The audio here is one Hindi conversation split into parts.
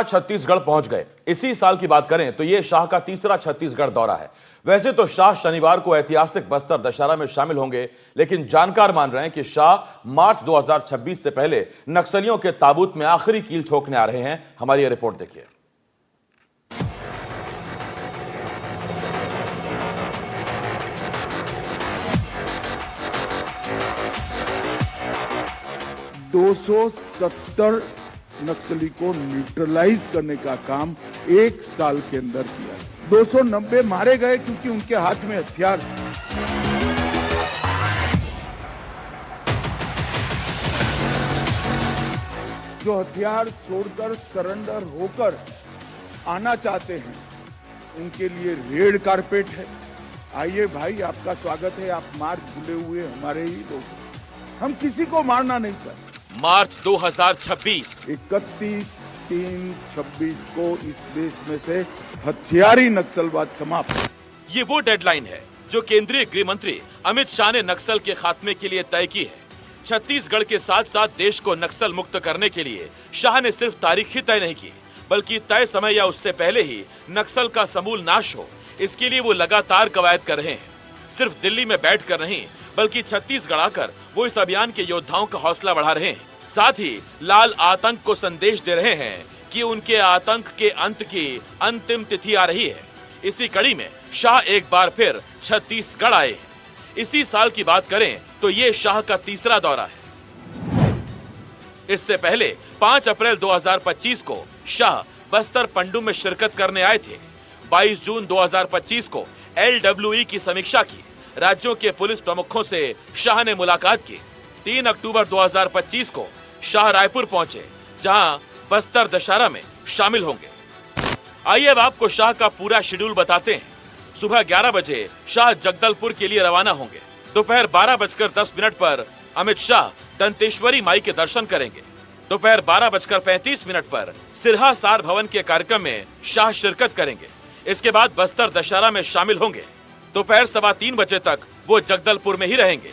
छत्तीसगढ़ पहुंच गए। इसी साल की बात करें तो यह शाह का तीसरा छत्तीसगढ़ दौरा है। वैसे तो शाह शनिवार को ऐतिहासिक बस्तर दशहरा में शामिल होंगे, लेकिन जानकार मान रहे हैं कि शाह मार्च 2026 से पहले नक्सलियों के ताबूत में आखिरी कील ठोकने आ रहे हैं। हमारी यह रिपोर्ट देखिए। $270 नक्सली को न्यूट्रलाइज करने का काम 1 साल के अंदर किया। 290 मारे गए क्योंकि उनके हाथ में हथियार। जो हथियार छोड़कर सरेंडर होकर आना चाहते हैं, उनके लिए रेड कारपेट है। आइए भाई, आपका स्वागत है। आप मार्च भूले हुए हमारे ही लोग। हम किसी को मारना नहीं चाहते। मार्च 2026 31/3/26 को इस देश में से हथियारी नक्सलवाद समाप्त। ये वो डेडलाइन है जो केंद्रीय गृह मंत्री अमित शाह ने नक्सल के खात्मे के लिए तय की है। छत्तीसगढ़ के साथ साथ देश को नक्सल मुक्त करने के लिए शाह ने सिर्फ तारीख ही तय नहीं की, बल्कि तय समय या उससे पहले ही नक्सल का समूल नाश हो, इसके लिए वो लगातार कवायद कर रहे हैं। सिर्फ दिल्ली में बैठकर नहीं, बल्कि छत्तीसगढ़ आकर वो इस अभियान के योद्धाओं का हौसला बढ़ा रहे हैं। साथ ही लाल आतंक को संदेश दे रहे हैं कि उनके आतंक के अंत की अंतिम तिथि आ रही है। इसी कड़ी में शाह एक बार फिर छत्तीसगढ़ आए। इसी साल की बात करें तो ये शाह का तीसरा दौरा है। इससे पहले 5 अप्रैल 2025 को शाह बस्तर पंडुम में शिरकत करने आए थे। 22 जून 2025 को LWE की समीक्षा की। राज्यों के पुलिस प्रमुखों से शाह ने मुलाकात की। 3 अक्टूबर 2025 को शाह रायपुर पहुंचे, जहां बस्तर दशहरा में शामिल होंगे। आइए अब आपको शाह का पूरा शेड्यूल बताते हैं। सुबह 11 बजे शाह जगदलपुर के लिए रवाना होंगे। दोपहर 12:10 पर अमित शाह दंतेश्वरी माई के दर्शन करेंगे। दोपहर 12:35 पर सिरहा सार भवन के कार्यक्रम में शाह शिरकत करेंगे। इसके बाद बस्तर दशहरा में शामिल होंगे। दोपहर 3:15 बजे तक वो जगदलपुर में ही रहेंगे।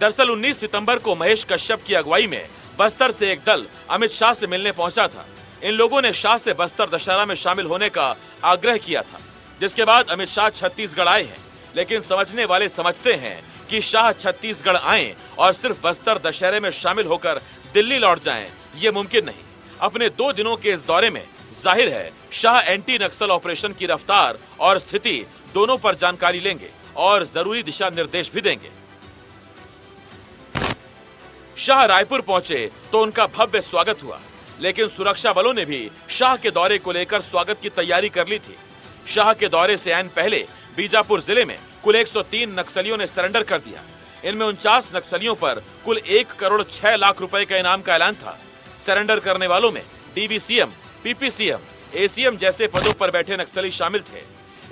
दरअसल 19 सितंबर को महेश कश्यप की अगुवाई में बस्तर से एक दल अमित शाह से मिलने पहुंचा था। इन लोगों ने शाह से बस्तर दशहरा में शामिल होने का आग्रह किया था, जिसके बाद अमित शाह छत्तीसगढ़ आए हैं। लेकिन समझने वाले समझते हैं कि शाह छत्तीसगढ़ आए और सिर्फ बस्तर दशहरे में शामिल होकर दिल्ली लौट जाएं, ये मुमकिन नहीं। अपने 2 दिनों के इस दौरे में जाहिर है शाह एंटी नक्सल ऑपरेशन की रफ्तार और स्थिति दोनों पर जानकारी लेंगे और जरूरी दिशा निर्देश भी देंगे। शाह रायपुर पहुंचे तो उनका भव्य स्वागत हुआ, लेकिन सुरक्षा बलों ने भी शाह के दौरे को लेकर स्वागत की तैयारी कर ली थी। शाह के दौरे से ऐन पहले बीजापुर जिले में कुल 103 नक्सलियों ने सरेंडर कर दिया। इनमें 49 नक्सलियों पर कुल 1 करोड़ 6 लाख रुपए का इनाम का ऐलान था। सरेंडर करने वालों में DVCM, PPCM, ACM जैसे पदों पर बैठे नक्सली शामिल थे।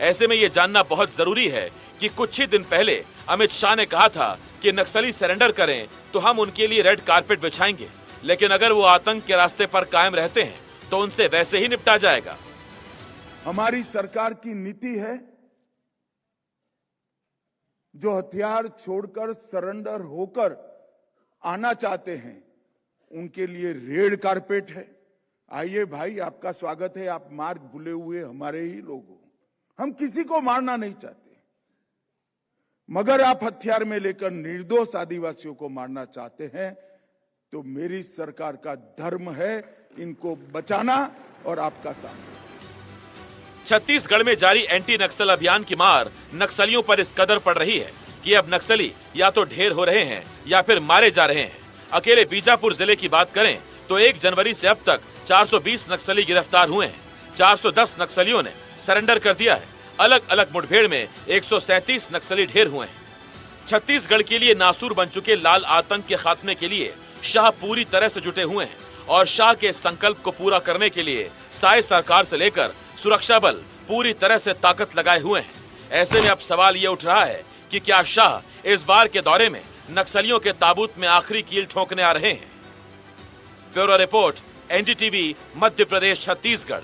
ऐसे में ये जानना बहुत जरूरी है कि कुछ ही दिन पहले अमित शाह ने कहा था कि नक्सली सरेंडर करें तो हम उनके लिए रेड कारपेट बिछाएंगे, लेकिन अगर वो आतंक के रास्ते पर कायम रहते हैं तो उनसे वैसे ही निपटा जाएगा। हमारी सरकार की नीति है, जो हथियार छोड़कर सरेंडर होकर आना चाहते हैं, उनके लिए रेड कारपेट है। आइए भाई, आपका स्वागत है। आप मार्ग भूले हुए हमारे ही लोग हो। हम किसी को मारना नहीं चाहते, मगर आप हथियार में लेकर निर्दोष आदिवासियों को मारना चाहते हैं, तो मेरी सरकार का धर्म है इनको बचाना और आपका साथ। छत्तीसगढ़ में जारी एंटी नक्सल अभियान की मार नक्सलियों पर इस कदर पड़ रही है कि अब नक्सली या तो ढेर हो रहे हैं या फिर मारे जा रहे हैं। अकेले बीजापुर जिले की बात करें तो 1 जनवरी से अब तक 420 नक्सली गिरफ्तार हुए हैं। 410 नक्सलियों ने सरेंडर कर दिया है। अलग अलग मुठभेड़ में 137 नक्सली ढेर हुए हैं। छत्तीसगढ़ के लिए नासूर बन चुके लाल आतंक के खात्मे के लिए शाह पूरी तरह से जुटे हुए हैं और शाह के संकल्प को पूरा करने के लिए साय सरकार से लेकर सुरक्षा बल पूरी तरह से ताकत लगाए हुए हैं। ऐसे में अब सवाल ये उठ रहा है कि क्या शाह इस बार के दौरे में नक्सलियों के ताबूत में आखिरी कील ठोकने आ रहे हैं। Bureau report, NDTV, Madhya Pradesh, Chhattisgarh.